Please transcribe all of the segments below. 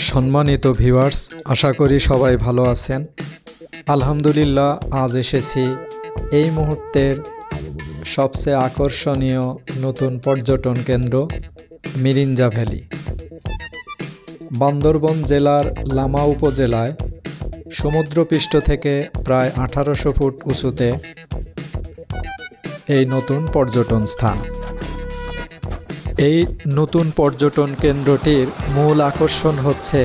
সম্মানিত ভিউয়ার্স, আশা করি সবাই ভালো আছেন। আলহামদুলিল্লাহ, আজ এসেছি এই মুহূর্তের সবচেয়ে আকর্ষণীয় নতুন পর্যটন কেন্দ্র মিরিঞ্জা ভ্যালি। বান্দরবান জেলার লামা উপজেলায় সমুদ্রপৃষ্ঠ থেকে প্রায় 1800 ফুট উঁচুতে এই নতুন পর্যটন স্থান। এই নতুন পর্যটন কেন্দ্রটির মূল আকর্ষণ হচ্ছে,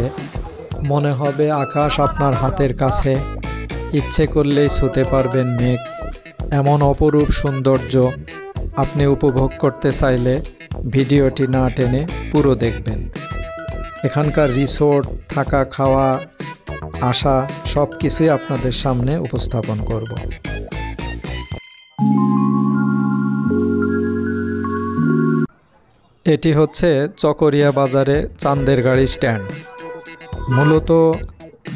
মনে হবে আকাশ আপনার হাতের কাছে, ইচ্ছে করলেই ছুঁতে পারবেন মেঘ। এমন অপরূপ সৌন্দর্য আপনি উপভোগ করতে চাইলে ভিডিওটি না টেনে পুরো দেখবেন। এখানকার রিসোর্ট, থাকা, খাওয়া, আসা সব কিছুই আপনাদের সামনে উপস্থাপন করব। এটি হচ্ছে চকরিয়া বাজারে চাঁদের গাড়ি স্ট্যান্ড। মূলত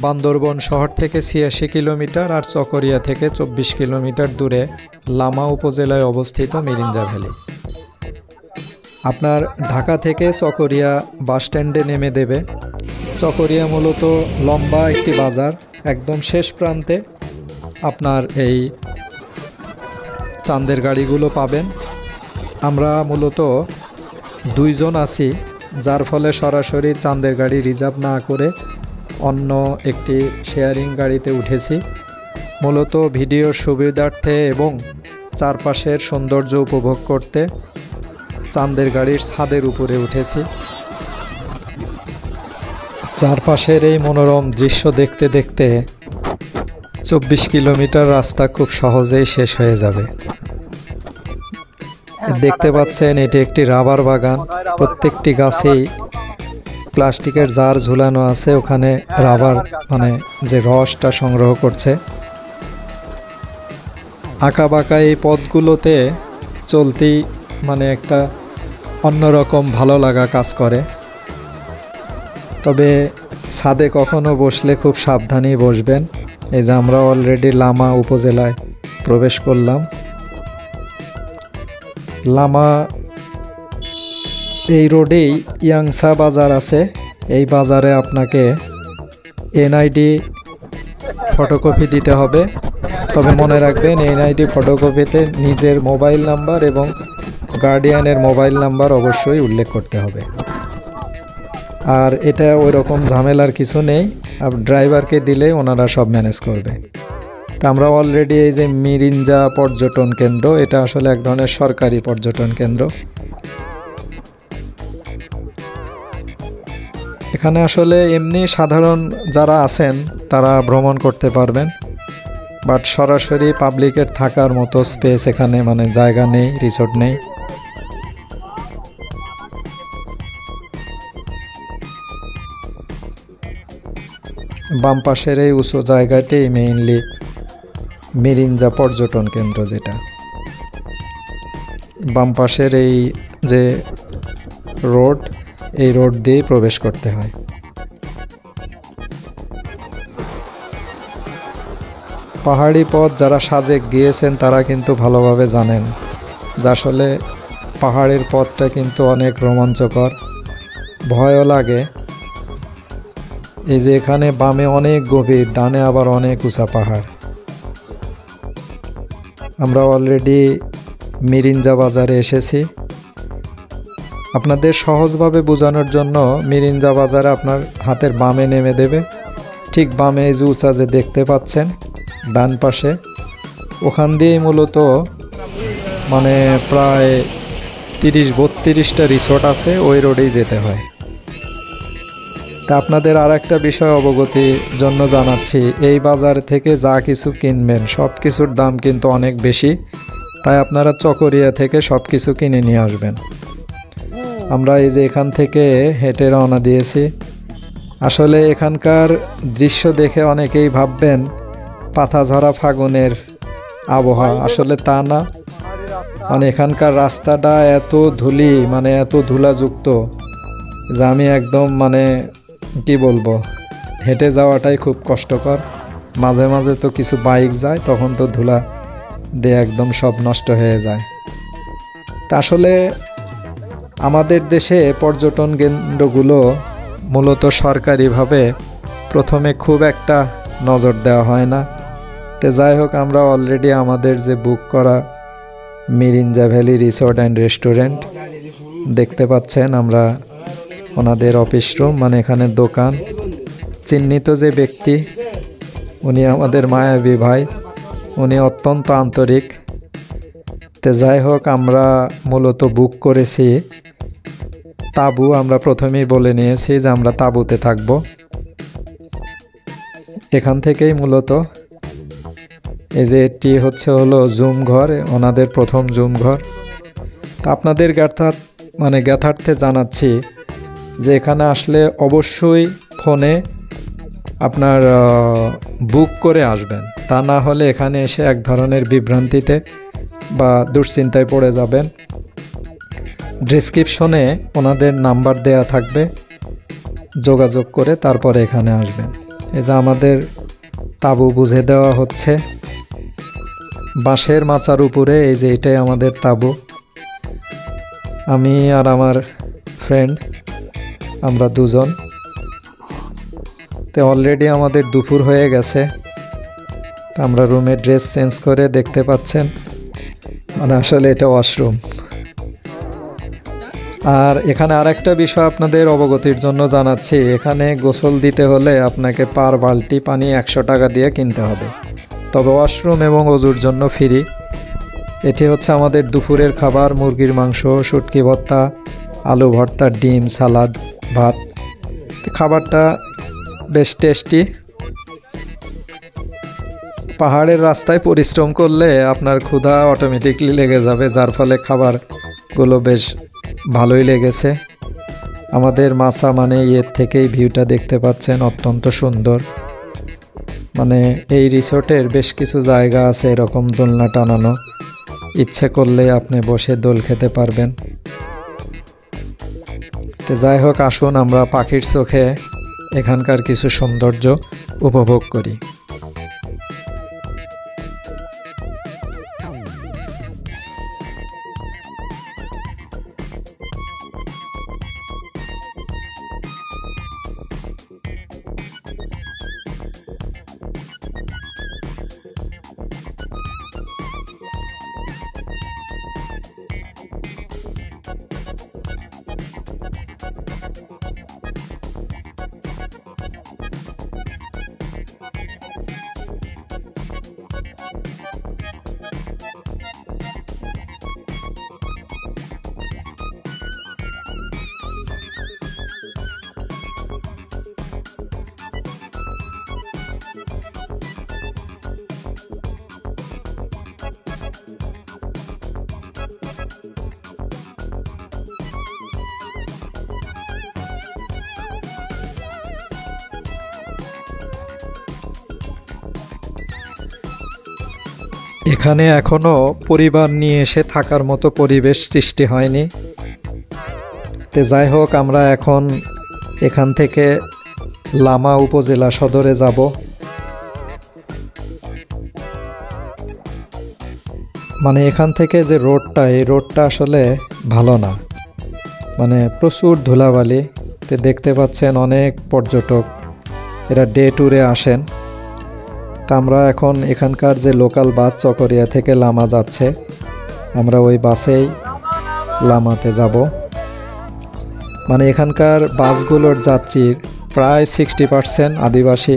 বান্দরবান শহর থেকে 86 কিলোমিটার আর চকরিয়া থেকে 24 কিলোমিটার দূরে লামা উপজেলায় অবস্থিত মিরিঞ্জা ভ্যালি। আপনার ঢাকা থেকে চকরিয়া বাস স্ট্যান্ডে নেমে দেবে। চকরিয়া মূলত লম্বা একটি বাজার, একদম শেষ প্রান্তে আপনার এই চাঁদের গাড়িগুলো পাবেন। আমরা মূলত 2 জন আছি, যার ফলে সরাসরি চাঁদের গাড়ি রিজার্ভ না করে অন্য একটি শেয়ারিং গাড়িতে উঠেছি। মূলত ভিডিওর সুবিধার্থে এবং চারপাশের সৌন্দর্য উপভোগ করতে চাঁদের গাড়ির ছাদের উপরে উঠেছি। চারপাশের এই মনোরম দৃশ্য দেখতে দেখতে 24 কিলোমিটার রাস্তা খুব সহজেই শেষ হয়ে যাবে। দেখতে পাচ্ছেন এটি একটি রাবার বাগান। প্রত্যেকটি গাছেই প্লাস্টিকের জার ঝুলানো আছে, ওখানে রাবার মানে যে রসটা সংগ্রহ করছে। আঁকা বাঁকা এই পথগুলোতে চলতেই মানে একটা অন্যরকম ভালো লাগা কাজ করে। তবে ছাদে কখনো বসলে খুব সাবধানেই বসবেন। এই যে আমরা অলরেডি লামা উপজেলায় প্রবেশ করলাম। লামা এই রোডেই ইয়াংসা বাজার আছে। এই বাজারে আপনাকে এনআইডি ফটোকপি দিতে হবে। তবে মনে রাখবেন, এনআইডি ফটোকপিতে নিজের মোবাইল নাম্বার এবং গার্ডিয়ানের মোবাইল নাম্বার অবশ্যই উল্লেখ করতে হবে। আর এটা ওই রকম ঝামেলার কিছু নেই, ড্রাইভারকে দিলে ওনারা সব ম্যানেজ করবে। তা আমরা অলরেডি এই যে মিরিঞ্জা পর্যটন কেন্দ্র, এটা আসলে এক ধরনের সরকারি পর্যটন কেন্দ্র। এখানে আসলে এমনি সাধারণ যারা আছেন তারা ভ্রমণ করতে পারবেন, বাট সরাসরি পাবলিকের থাকার মতো স্পেস এখানে মানে জায়গা নেই, রিসোর্ট নেই। বাম পাশের এই উঁচু জায়গাটাই মেইনলি মিরিঞ্জা পর্যটন কেন্দ্র। যেটা বাম পাশের এই যে রোড, এই রোড দিয়ে প্রবেশ করতে হয়। পাহাড়ি পথ যারা সাজেক গিয়েছেন তারা কিন্তু ভালোভাবে জানেন যে আসলে পাহাড়ের পথটা কিন্তু অনেক রোমাঞ্চকর, ভয়ও লাগে। এই যে এখানে বামে অনেক গভীর, ডানে আবার অনেক উঁচা পাহাড়। আমরা অলরেডি মিরিঞ্জা বাজারে এসেছি। আপনাদের সহজভাবে বোঝানোর জন্য মিরিঞ্জা বাজারে আপনার হাতের বামে নেমে দেবে। ঠিক বামে এই যে উঁচা যে দেখতে পাচ্ছেন ডান পাশে, ওখান দিয়েই মূলত মানে প্রায় 30-32টা রিসোর্ট আছে, ওই রোডেই যেতে হয়। তা আপনাদের আর একটা বিষয় অবগতির জন্য জানাচ্ছি, এই বাজার থেকে যা কিছু কিনবেন সব কিছুর দাম কিন্তু অনেক বেশি, তাই আপনারা চকরিয়া থেকে সব কিছু কিনে নিয়ে আসবেন। আমরা এই যে এখান থেকে হেঁটে রওনা দিয়েছি। আসলে এখানকার দৃশ্য দেখে অনেকেই ভাববেন পাতা ঝরা ফাগুনের আবহাওয়া, আসলে তা না। মানে এখানকার রাস্তাটা এত ধুলি, মানে এত ধুলাযুক্ত যে আমি একদম মানে কি বলবো, হেঁটে যাওয়াটাই খুব কষ্টকর। মাঝে মাঝে তো কিছু বাইক যায়, তখন তো ধুলা দিয়ে একদম সব নষ্ট হয়ে যায়। তা আসলে আমাদের দেশে পর্যটন কেন্দ্রগুলো মূলত সরকারিভাবে প্রথমে খুব একটা নজর দেওয়া হয় না। তো যাই হোক, আমরা অলরেডি আমাদের যে বুক করা Mirinja valley resort and restaurant দেখতে পাচ্ছেন, আমরা ওনাদের অফিস রুম, মানে এখানে দোকান। চিহ্নিত যে ব্যক্তি, উনি আমাদের মায়াবী ভাই, উনি অত্যন্ত আন্তরিক। তো যাই হোক, আমরা মূলত বুক করেছি তাঁবু। আমরা প্রথমেই বলে নিয়েছি যে আমরা তাঁবুতে থাকব। এখান থেকেই মূলত এই যে এটি হলো জুম ঘর, ওনাদের প্রথম জুম ঘর। তা আপনাদের জ্ঞাতার্থে জানাচ্ছি যে এখানে আসলে অবশ্যই ফোনে আপনার বুক করে আসবেন, তা না হলে এখানে এসে এক ধরনের বিভ্রান্তিতে বা দুশ্চিন্তায় পড়ে যাবেন। ডেসক্রিপশনে ওনাদের নাম্বার দেয়া থাকবে, যোগাযোগ করে তারপরে এখানে আসবেন। এই যে আমাদের তাঁবু বুঝে দেওয়া হচ্ছে বাঁশের মাচার উপরে। এই যে এটাই আমাদের তাঁবু। আমি আর আমার ফ্রেন্ড, আমরা দুজন। তো অলরেডি আমাদের দুপুর হয়ে গেছে। তো আমরা রুমে ড্রেস চেঞ্জ করে, দেখতে পাচ্ছেন, মানে আসলে এটা ওয়াশরুম। আর এখানে আরেকটা বিষয় আপনাদের অবগতির জন্য জানাচ্ছি, এখানে গোসল দিতে হলে আপনাকে পার বালতি পানি 100 টাকা দিয়ে কিনতে হবে, তবে ওয়াশরুম এবং অজুর জন্য ফ্রি। এটি হচ্ছে আমাদের দুপুরের খাবার: মুরগির মাংস, শুটকি ভর্তা, আলু ভর্তা, ডিম, সালাদ, ভাত। খাবারটা বেশ টেস্টি। পাহাড়ের রাস্তায় পরিশ্রম করলে আপনার ক্ষুধা অটোমেটিকলি লেগে যাবে, যার ফলে খাবারগুলো বেশ ভালোই লেগেছে। আমাদের মাছা মানে এর থেকেই ভিউটা দেখতে পাচ্ছেন, অত্যন্ত সুন্দর। মানে এই রিসোর্টের বেশ কিছু জায়গা আছে এরকম দোলনা টানানো, ইচ্ছে করলে আপনি বসে দোল খেতে পারবেন। তো যাই হোক, আসুন আমরা পাখির চোখে এখানকার কিছু সৌন্দর্য উপভোগ করি। এখানে এখনো পরিবার নিয়ে এসে থাকার মতো পরিবেশ সৃষ্টি হয়নি। তো যাই হোক, আমরা এখন এখান থেকে লামা উপজেলা সদরে যাব। মানে এখান থেকে যে রোডটা, এই রোডটা আসলে ভালো না, মানে প্রচুর ধুলাবালি। তো দেখতে পাচ্ছেন অনেক পর্যটক এরা ডে ট্যুরে আসেন। তা আমরা এখন এখানকার যে লোকাল বাস চকরিয়া থেকে লামা যাচ্ছে, আমরা ওই বাসেই লামাতে যাব। মানে এখানকার বাসগুলোর যাত্রীর প্রায় 60% আদিবাসী।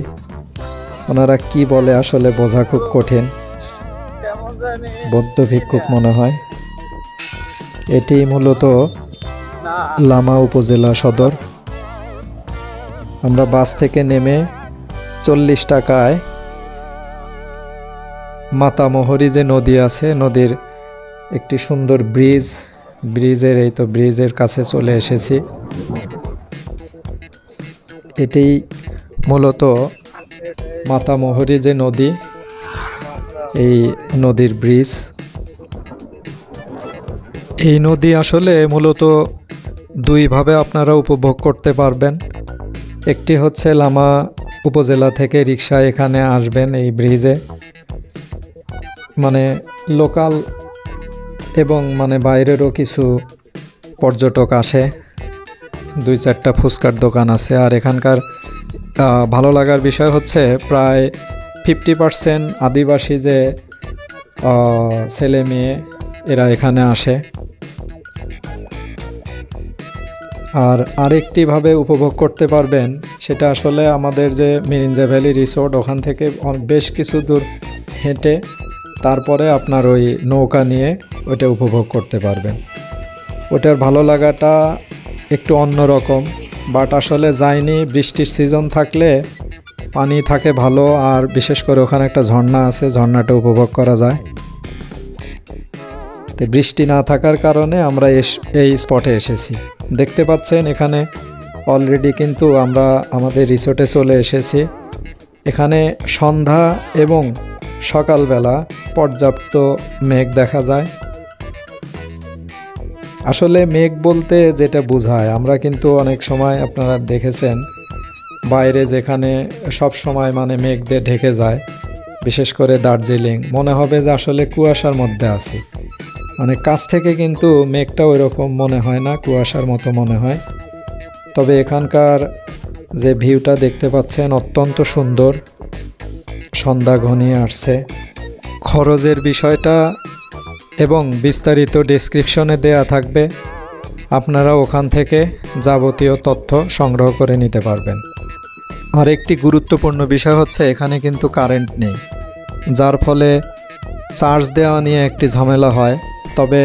ওনারা কি বলে আসলে বোঝা খুব কঠিন, বৌদ্ধ ভিক্ষুক মনে হয়। এটি মূলত লামা উপজেলা সদর। আমরা বাস থেকে নেমে 40 টাকায় মাতামোহরি যে নদী আছে, নদীর একটি সুন্দর ব্রিজের এই তো ব্রিজের কাছে চলে এসেছি। এটি মূলত মাতামোহরি যে নদী, এই নদীর ব্রিজ। এই নদী আসলে মূলত দুইভাবে আপনারা উপভোগ করতে পারবেন। একটি হচ্ছে লামা উপজেলা থেকে রিকশায় এখানে আসবেন এই ব্রিজে, মানে লোকাল এবং মানে বাইরেরও কিছু পর্যটক আসে। 2-4টা ফুচকার দোকান আছে। আর এখানকার ভালো লাগার বিষয় হচ্ছে প্রায় 50% আদিবাসী যে ছেলে মেয়ে এরা এখানে আসে। আর আরেকটিভাবে উপভোগ করতে পারবেন, সেটা আসলে আমাদের যে মিরিঞ্জা ভ্যালি রিসোর্ট, ওখান থেকে বেশ কিছু দূর হেঁটে তারপরে আপনার ওই নৌকা নিয়ে ওইটা উপভোগ করতে পারবেন। ওটার ভালো লাগাটা একটু অন্যরকম, বাট আসলে যায়নি। বৃষ্টির সিজন থাকলে পানি থাকে ভালো, আর বিশেষ করে ওখানে একটা ঝর্ণা আছে, ঝর্ণাটা উপভোগ করা যায়। তো বৃষ্টি না থাকার কারণে আমরা এই স্পটে এসেছি। দেখতে পাচ্ছেন এখানে অলরেডি কিন্তু আমরা আমাদের রিসোর্টে চলে এসেছি। এখানে সন্ধ্যা এবং সকালবেলা পর্যাপ্ত মেঘ দেখা যায়। আসলে মেঘ বলতে যেটা বোঝায়, আমরা কিন্তু অনেক সময় আপনারা দেখেছেন বাইরে যেখানে সব সময় মানে মেঘ দিয়ে ঢেকে যায়, বিশেষ করে দার্জিলিং, মনে হবে যে আসলে কুয়াশার মধ্যে আছি। মানে কাছ থেকে কিন্তু মেঘটা ওই রকম মনে হয় না, কুয়াশার মতো মনে হয়। তবে এখানকার যে ভিউটা দেখতে পাচ্ছেন অত্যন্ত সুন্দর। সন্ধ্যা ঘনিয়ে আসছে। খরচের বিষয়টা এবং বিস্তারিত ডেসক্রিপশনে দেয়া থাকবে, আপনারা ওখান থেকে যাবতীয় তথ্য সংগ্রহ করে নিতে পারবেন। আর একটি গুরুত্বপূর্ণ বিষয় হচ্ছে এখানে কিন্তু কারেন্ট নেই, যার ফলে চার্জ দেওয়া নিয়ে একটি ঝামেলা হয়। তবে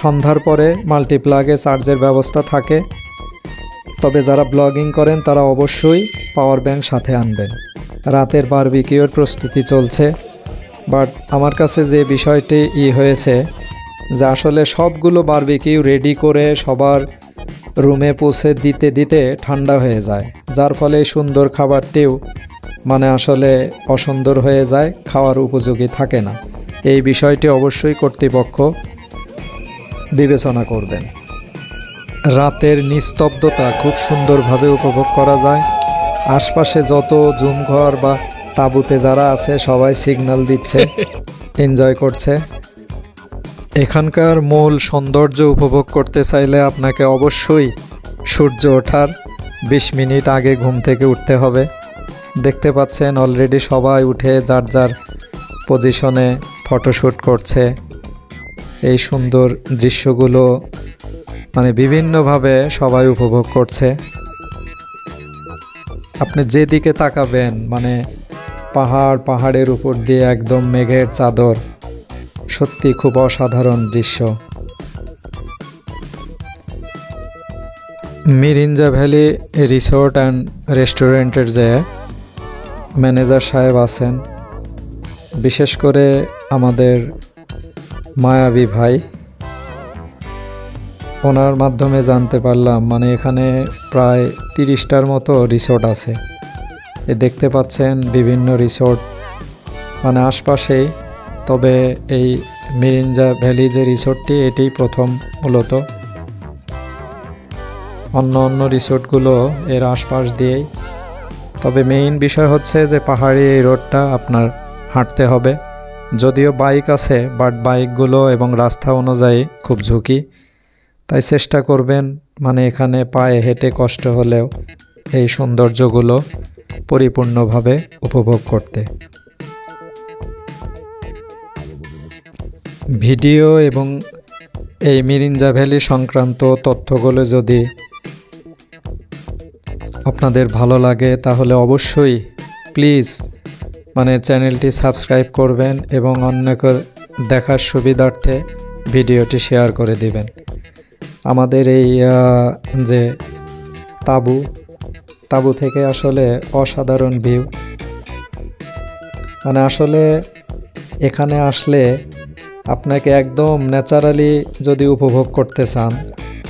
সন্ধ্যার পরে মাল্টিপ্লাগে চার্জের ব্যবস্থা থাকে। তবে যারা ব্লগিং করেন তারা অবশ্যই পাওয়ার ব্যাংক সাথে আনবেন। রাতের বারবিকিউর প্রস্তুতি চলছে, বাট আমার কাছে যে বিষয়টি হয়েছে যে আসলে সবগুলো বারবিকিউ রেডি করে সবার রুমে পৌঁছে দিতে দিতে ঠান্ডা হয়ে যায়, যার ফলে সুন্দর খাবারটিও মানে আসলে অসুন্দর হয়ে যায়, খাওয়ার উপযোগী থাকে না। এই বিষয়টি অবশ্যই কর্তৃপক্ষ বিবেচনা করবেন। রাতের নিস্তব্ধতা খুব সুন্দরভাবে উপভোগ করা যায়। আশপাশে যত জুমঘর বা তাঁবুতে যারা আছে সবাই সিগন্যাল দিচ্ছে, এনজয় করছে। এখানকার মূল সৌন্দর্য উপভোগ করতে চাইলে আপনাকে অবশ্যই সূর্য ওঠার 20 মিনিট আগে ঘুম থেকে উঠতে হবে। দেখতে পাচ্ছেন অলরেডি সবাই উঠে যার যার পজিশনে ফটোশ্যুট করছে। এই সুন্দর দৃশ্যগুলো মানে বিভিন্নভাবে সবাই উপভোগ করছে। আপনি যেদিকে তাকাবেন মানে পাহাড়ের উপর দিয়ে একদম মেঘের চাদর, সত্যি খুব অসাধারণ দৃশ্য। মিরিঞ্জা ভ্যালি রিসোর্ট অ্যান্ড রেস্টুরেন্টের যে ম্যানেজার সাহেব আছেন, বিশেষ করে আমাদের মায়াবী ভাই, ওনার মাধ্যমে জানতে পারলাম মানে এখানে প্রায় 30টার মতো রিসোর্ট আছে। দেখতে পাচ্ছেন বিভিন্ন রিসোর্ট মানে আশপাশেই। তবে এই মিরিঞ্জা ভ্যালি যে রিসোর্টটি এটি প্রথম মূলত, অন্য রিসোর্টগুলো এর আশপাশ দিয়েই। তবে মেইন বিষয় হচ্ছে যে পাহাড়ি এই রোডটা আপনার হাঁটতে হবে। যদিও বাইক আছে, বাট বাইকগুলো এবং রাস্তা অনুযায়ী খুব ঝুঁকি, তাই চেষ্টা করবেন মানে এখানে পায়ে হেঁটে কষ্ট হলেও এই সৌন্দর্যগুলো পরিপূর্ণভাবে উপভোগ করতে। ভিডিও এবং এই মিরিঞ্জা ভ্যালি সংক্রান্ত তথ্যগুলো যদি আপনাদের ভালো লাগে তাহলে অবশ্যই প্লিজ মানে চ্যানেলটি সাবস্ক্রাইব করবেন এবং অন্যকে দেখার সুবিধার্থে ভিডিওটি শেয়ার করে দিবেন। আমাদের এই যে তাঁবু থেকে আসলে অসাধারণ ভিউ, মানে আসলে এখানে আসলে আপনাকে একদম ন্যাচারালি যদি উপভোগ করতে চান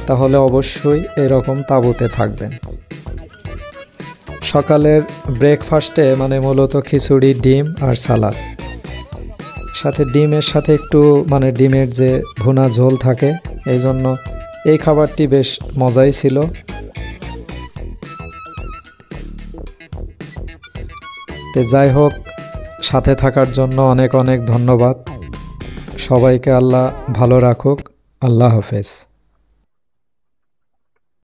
তাহলে অবশ্যই এরকম তাঁবুতে থাকবেন। সকালের ব্রেকফাস্টে মানে মূলত খিচুড়ি, ডিম আর সালাদ, সাথে ডিমের সাথে একটু মানে ডিমের যে ভুনা ঝোল থাকে, এই জন্য এই খাবারটি বেশ মজাই ছিল। তো যাই হোক, সাথে থাকার জন্য অনেক অনেক ধন্যবাদ। সবাইকে আল্লাহ ভালো রাখুক। আল্লাহ হাফেজ।